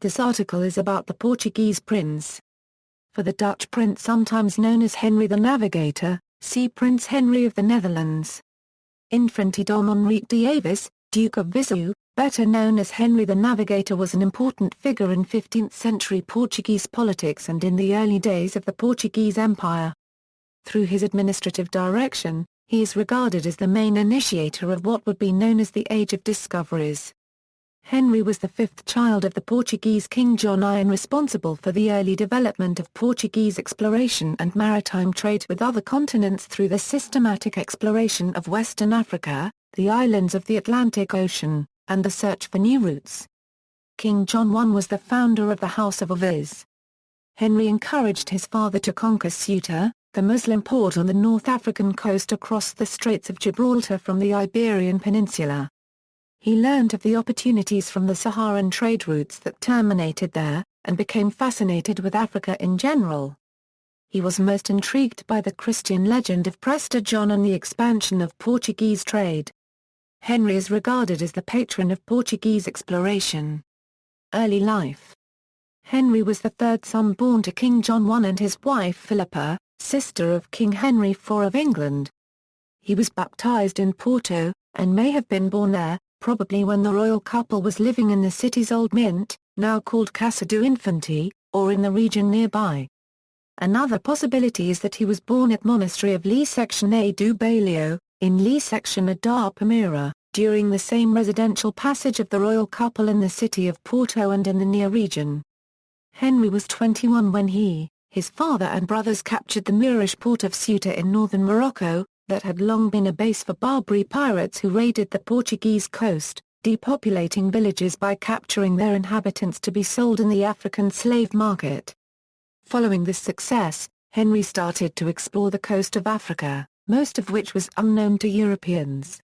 This article is about the Portuguese prince. For the Dutch prince sometimes known as Henry the Navigator, see Prince Henry of the Netherlands. Infante Dom Henrique de Avis, Duke of Viseu, better known as Henry the Navigator, was an important figure in 15th-century Portuguese politics and in the early days of the Portuguese Empire. Through his administrative direction, he is regarded as the main initiator of what would be known as the Age of Discoveries. Henry was the fifth child of the Portuguese King John I and responsible for the early development of Portuguese exploration and maritime trade with other continents through the systematic exploration of Western Africa, the islands of the Atlantic Ocean, and the search for new routes. King John I was the founder of the House of Avis. Henry encouraged his father to conquer Ceuta, the Muslim port on the North African coast across the Straits of Gibraltar from the Iberian Peninsula. He learned of the opportunities from the Saharan trade routes that terminated there, and became fascinated with Africa in general. He was most intrigued by the Christian legend of Prester John and the expansion of Portuguese trade. Henry is regarded as the patron of Portuguese exploration. Early life. Henry was the third son born to King John I and his wife Philippa, sister of King Henry IV of England. He was baptized in Porto, and may have been born there, probably when the royal couple was living in the city's Old Mint, now called Casa do Infante, or in the region nearby. Another possibility is that he was born at monastery of Lee Section A do Bailio, in Lee Section da Palmeira, during the same residential passage of the royal couple in the city of Porto and in the near region. Henry was 21 when he, his father and brothers captured the Moorish port of Ceuta in northern Morocco, that had long been a base for Barbary pirates who raided the Portuguese coast, depopulating villages by capturing their inhabitants to be sold in the African slave market. Following this success, Henry started to explore the coast of Africa, most of which was unknown to Europeans.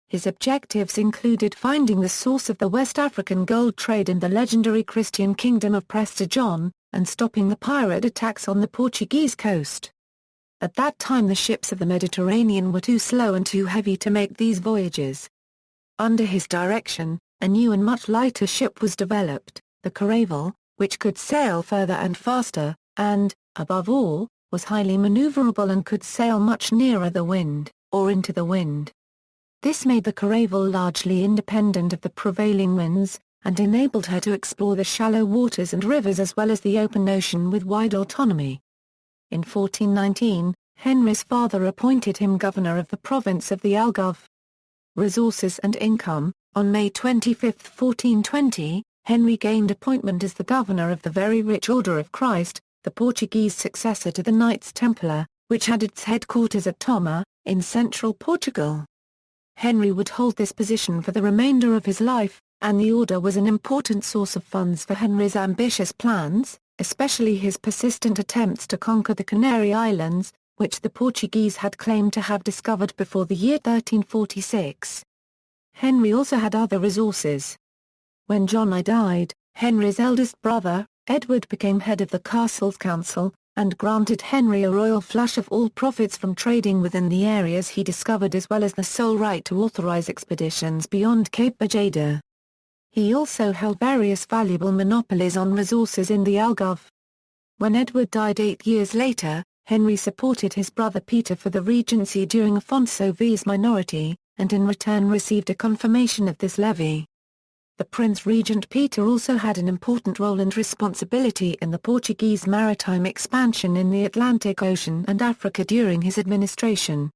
His objectives included finding the source of the West African gold trade in the legendary Christian kingdom of Prester John, and stopping the pirate attacks on the Portuguese coast. At that time the ships of the Mediterranean were too slow and too heavy to make these voyages. Under his direction, a new and much lighter ship was developed, the Caravel, which could sail further and faster, and, above all, was highly maneuverable and could sail much nearer the wind, or into the wind. This made the Caravel largely independent of the prevailing winds, and enabled her to explore the shallow waters and rivers as well as the open ocean with wide autonomy. In 1419, Henry's father appointed him governor of the province of the Algarve. Resources and income. On May 25, 1420, Henry gained appointment as the governor of the very rich Order of Christ, the Portuguese successor to the Knights Templar, which had its headquarters at Toma, in central Portugal. Henry would hold this position for the remainder of his life, and the order was an important source of funds for Henry's ambitious plans, especially his persistent attempts to conquer the Canary Islands, which the Portuguese had claimed to have discovered before the year 1346. Henry also had other resources. When John I died, Henry's eldest brother, Edward, became head of the castle's council, and granted Henry a royal flush of all profits from trading within the areas he discovered as well as the sole right to authorize expeditions beyond Cape Bajada. He also held various valuable monopolies on resources in the Algarve. When Edward died 8 years later, Henry supported his brother Peter for the regency during Afonso V's minority, and in return received a confirmation of this levy. The Prince Regent Peter also had an important role and responsibility in the Portuguese maritime expansion in the Atlantic Ocean and Africa during his administration.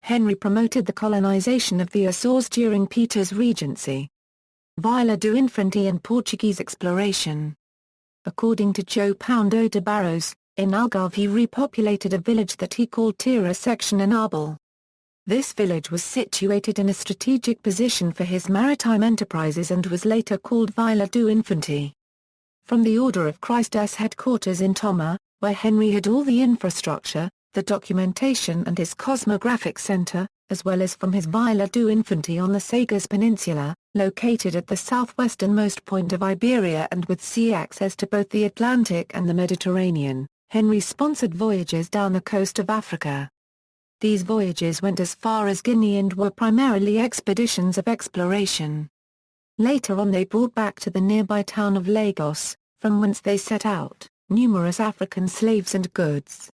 Henry promoted the colonization of the Azores during Peter's regency. Vila do Infante and Portuguese exploration. According to João Paulo de Barros, in Algarve he repopulated a village that he called Terra Section Anabel. This village was situated in a strategic position for his maritime enterprises and was later called Vila do Infante. From the Order of Christ's headquarters in Toma, where Henry had all the infrastructure, the documentation and his cosmographic center, as well as from his Vila do Infante on the Sagres Peninsula, located at the southwesternmost point of Iberia and with sea access to both the Atlantic and the Mediterranean, Henry sponsored voyages down the coast of Africa. These voyages went as far as Guinea and were primarily expeditions of exploration. Later on they brought back to the nearby town of Lagos, from whence they set out, numerous African slaves and goods.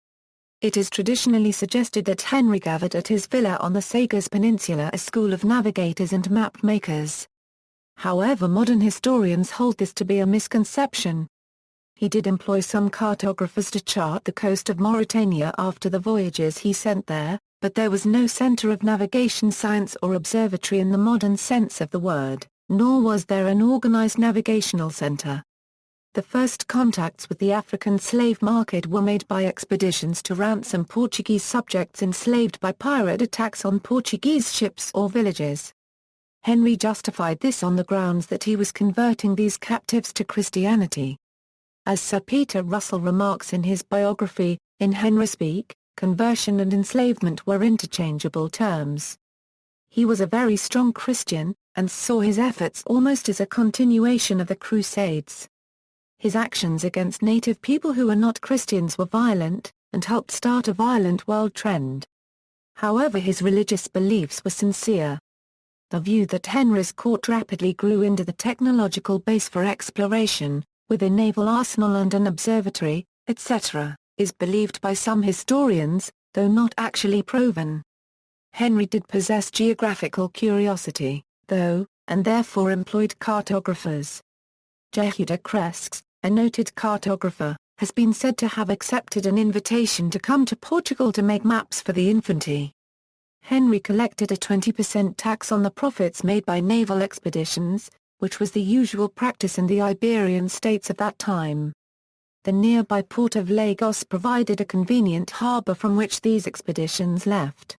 It is traditionally suggested that Henry gathered at his villa on the Sagres Peninsula a school of navigators and map makers. However, modern historians hold this to be a misconception. He did employ some cartographers to chart the coast of Mauritania after the voyages he sent there, but there was no center of navigation science or observatory in the modern sense of the word, nor was there an organized navigational center. The first contacts with the African slave market were made by expeditions to ransom Portuguese subjects enslaved by pirate attacks on Portuguese ships or villages. Henry justified this on the grounds that he was converting these captives to Christianity. As Sir Peter Russell remarks in his biography, in Henry Speak, conversion and enslavement were interchangeable terms. He was a very strong Christian, and saw his efforts almost as a continuation of the Crusades. His actions against native people who were not Christians were violent, and helped start a violent world trend. However, his religious beliefs were sincere. The view that Henry's court rapidly grew into the technological base for exploration, with a naval arsenal and an observatory, etc., is believed by some historians, though not actually proven. Henry did possess geographical curiosity, though, and therefore employed cartographers. Jehuda Cresques, a noted cartographer, has been said to have accepted an invitation to come to Portugal to make maps for the Infante. Henry collected a 20% tax on the profits made by naval expeditions, which was the usual practice in the Iberian states at that time. The nearby port of Lagos provided a convenient harbour from which these expeditions left.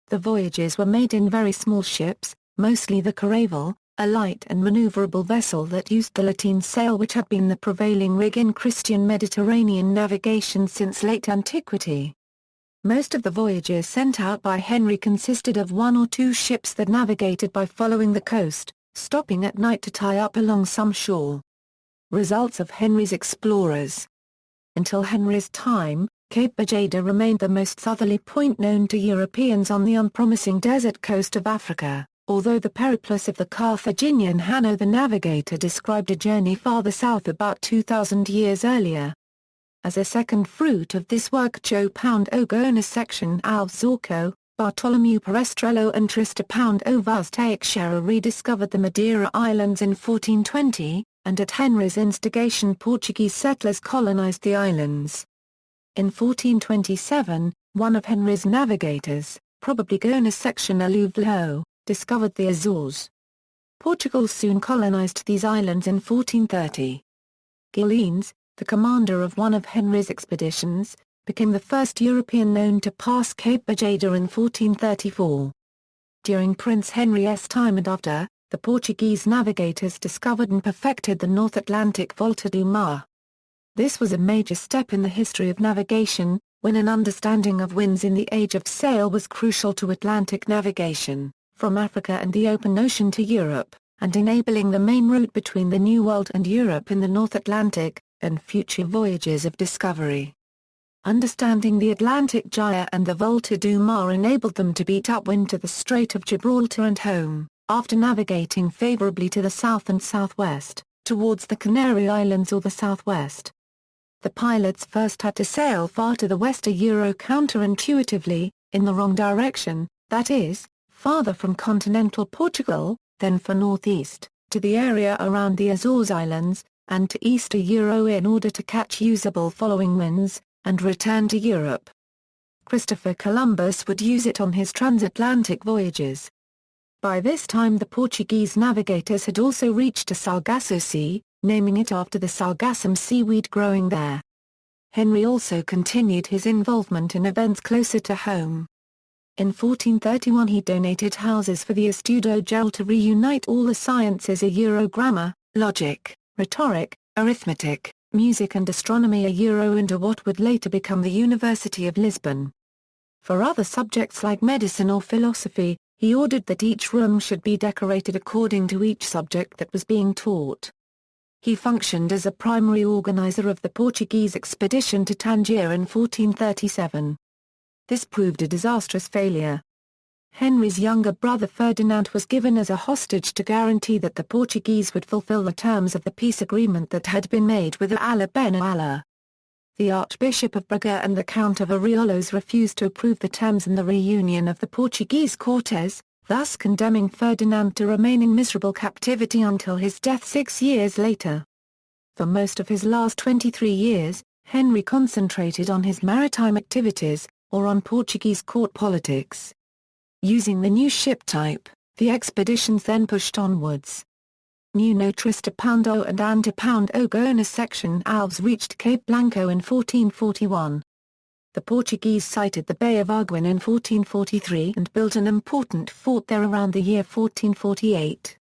The voyages were made in very small ships, mostly the caravel, a light and maneuverable vessel that used the lateen sail which had been the prevailing rig in Christian Mediterranean navigation since late antiquity. Most of the voyages sent out by Henry consisted of one or two ships that navigated by following the coast, stopping at night to tie up along some shore. Results of Henry's explorers. Until Henry's time, Cape Bajada remained the most southerly point known to Europeans on the unpromising desert coast of Africa, although the periplus of the Carthaginian Henry the Navigator described a journey farther south about 2,000 years earlier. As a second fruit of this work, Joe Pound Ogona section Alves Zorco, Bartolomeu Perestrello and Trista Pound o Vaz Teixeira rediscovered the Madeira Islands in 1420, and at Henry's instigation Portuguese settlers colonized the islands. In 1427, one of Henry's navigators, probably Gona section Aluvlo, discovered the Azores. Portugal soon colonized these islands in 1430. Gilleans, the commander of one of Henry's expeditions, became the first European known to pass Cape Bajada in 1434. During Prince Henry's time and after, the Portuguese navigators discovered and perfected the North Atlantic Volta do Mar. This was a major step in the history of navigation, when an understanding of winds in the age of sail was crucial to Atlantic navigation, from Africa and the open ocean to Europe, and enabling the main route between the New World and Europe in the North Atlantic, and future voyages of discovery. Understanding the Atlantic Gyre and the Volta do Mar enabled them to beat upwind to the Strait of Gibraltar and home, after navigating favorably to the south and southwest, towards the Canary Islands or the southwest. The pilots first had to sail far to the west counterintuitively, in the wrong direction, that is, farther from continental Portugal, then for northeast, to the area around the Azores Islands, and to east in order to catch usable following winds, and return to Europe. Christopher Columbus would use it on his transatlantic voyages. By this time the Portuguese navigators had also reached the Sargasso Sea, naming it after the sargassum seaweed growing there. Henry also continued his involvement in events closer to home. In 1431 he donated houses for the Estudo Geral to reunite all the sciences grammar, logic, rhetoric, arithmetic, music and astronomy into what would later become the University of Lisbon. For other subjects like medicine or philosophy, he ordered that each room should be decorated according to each subject that was being taught. He functioned as a primary organizer of the Portuguese expedition to Tangier in 1437. This proved a disastrous failure. Henry's younger brother Ferdinand was given as a hostage to guarantee that the Portuguese would fulfill the terms of the peace agreement that had been made with Allah ben Allah. The Archbishop of Braga and the Count of Ariolos refused to approve the terms in the reunion of the Portuguese Cortes, thus condemning Ferdinand to remain in miserable captivity until his death 6 years later. For most of his last 23 years, Henry concentrated on his maritime activities, or on Portuguese court politics. Using the new ship type, the expeditions then pushed onwards. Nuno Tristapando and Antipão Gonas section Alves reached Cape Blanco in 1441. The Portuguese sighted the Bay of Arguin in 1443 and built an important fort there around the year 1448.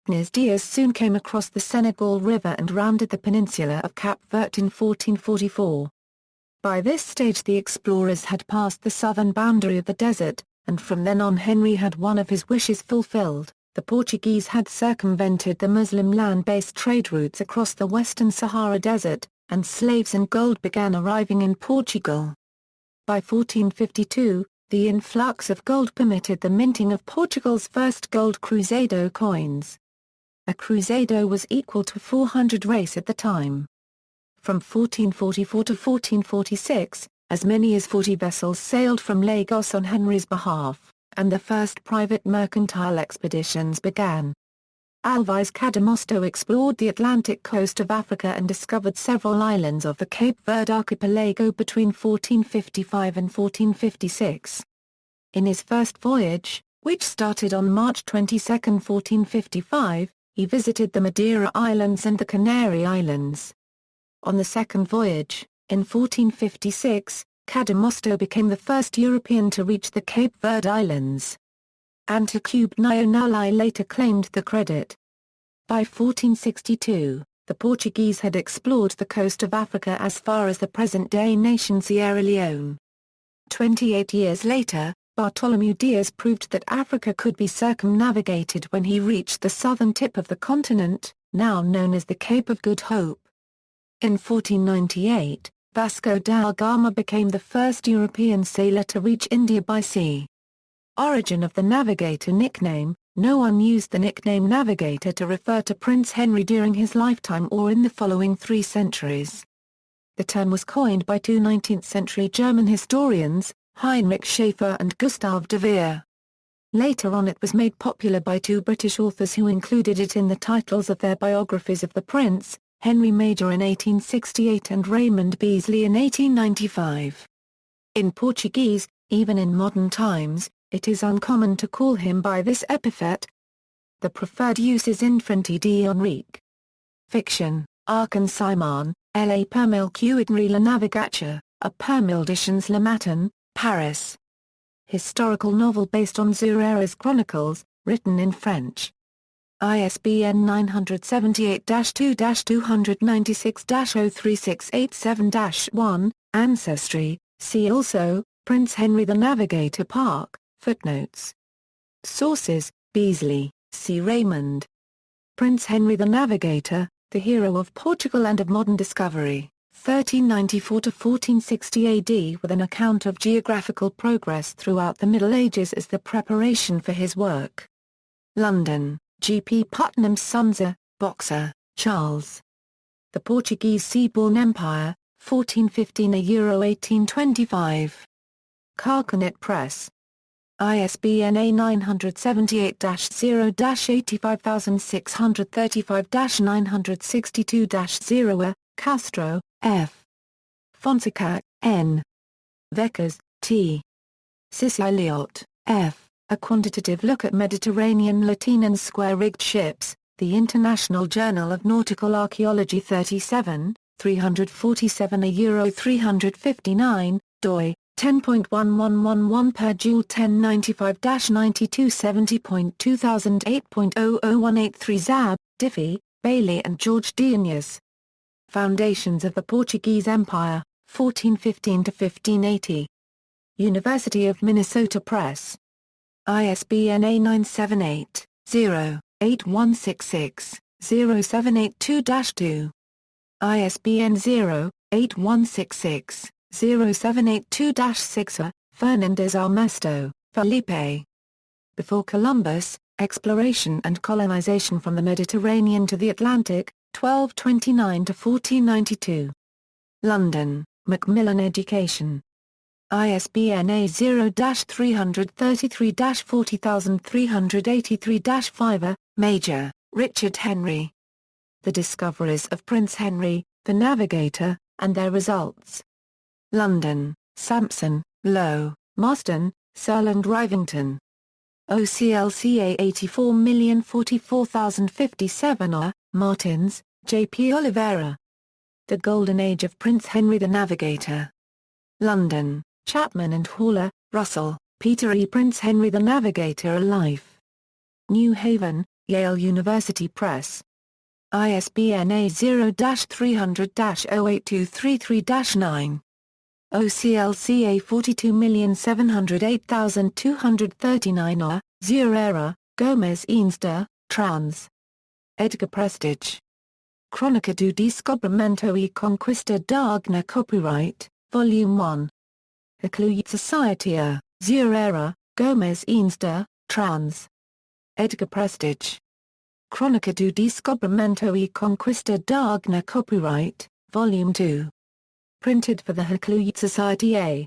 Nes Dias soon came across the Senegal River and rounded the peninsula of Cap Vert in 1444. By this stage the explorers had passed the southern boundary of the desert, and from then on Henry had one of his wishes fulfilled. The Portuguese had circumvented the Muslim land-based trade routes across the western Sahara Desert, and slaves and gold began arriving in Portugal. By 1452, the influx of gold permitted the minting of Portugal's first gold cruzado coins. A cruzado was equal to 400 reis at the time. From 1444 to 1446, as many as 40 vessels sailed from Lagos on Henry's behalf, and the first private mercantile expeditions began. Alvise Cadamosto explored the Atlantic coast of Africa and discovered several islands of the Cape Verde archipelago between 1455 and 1456. In his first voyage, which started on March 22, 1455, he visited the Madeira Islands and the Canary Islands. On the second voyage, in 1456, Cadamosto became the first European to reach the Cape Verde Islands. Anticube Nionali later claimed the credit. By 1462, the Portuguese had explored the coast of Africa as far as the present-day nation Sierra Leone. 28 years later, Bartholomew Dias proved that Africa could be circumnavigated when he reached the southern tip of the continent, now known as the Cape of Good Hope. In 1498, Vasco da Gama became the first European sailor to reach India by sea. Origin of the Navigator nickname: no one used the nickname Navigator to refer to Prince Henry during his lifetime or in the following 3 centuries. The term was coined by 2 19th-century German historians, Heinrich Schaeffer and Gustav de Vere. Later on it was made popular by 2 British authors who included it in the titles of their biographies of the prince, Henry Major in 1868 and Raymond Beasley in 1895. In Portuguese, even in modern times, it is uncommon to call him by this epithet. The preferred use is Infante de Henrique. Fiction, Arcan Simon, La Permille Henri le Navigateur, a Permilditions Le Matin, Paris. Historical novel based on Zurera's chronicles, written in French. ISBN 978-2-296-03687-1, Ancestry, see also, Prince Henry the Navigator Park, footnotes. Sources, Beasley, C. Raymond. Prince Henry the Navigator, the hero of Portugal and of modern discovery, 1394 to 1460 AD, with an account of geographical progress throughout the Middle Ages as the preparation for his work. London, G. P. Putnam's Sons, Boxer, Charles. The Portuguese Seaborne Empire, 1415 Euro 1825. Carcanet Press. ISBN A978-85635-962-0, Castro, F. Fonseca, N. Veckers, T. Sisiliot, F. A Quantitative Look at Mediterranean Latin and Square-Rigged Ships, The International Journal of Nautical Archaeology 37, 347 Euro 359, doi, 10.1111 per Joule 1095-9270.2008.00183 Zab, Diffie, Bailey and George Dionyas. Foundations of the Portuguese Empire, 1415 to 1580. University of Minnesota Press. ISBN A978-0-8166-0782-2. ISBN 0-8166-0782-6. Fernandez Armesto, Felipe. Before Columbus, exploration and colonization from the Mediterranean to the Atlantic, 1229 to 1492. London, Macmillan Education. ISBN A0-333-40383-5. Major, Richard Henry. The Discoveries of Prince Henry, the Navigator, and Their Results. London, Sampson, Low, Marston, Searle and Rivington. OCLCA 84044057. Martins, J. P. Oliveira. The Golden Age of Prince Henry the Navigator. London, Chapman and Haller, Russell, Peter E. Prince Henry the Navigator, A Life. New Haven, Yale University Press. ISBN A0-300-08233-9. OCLCA 42708239. Zurera, Gomez Eansder, trans. Edgar Prestige. Cronica do Descobrimento e Conquista d'Argna. Copyright, Volume 1. Recluit Society. Zurera, Gomez Eansder, trans. Edgar Prestige. Cronica do Descobrimento e Conquista d'Argna. Copyright, Volume 2. Printed for the Recluit Society A.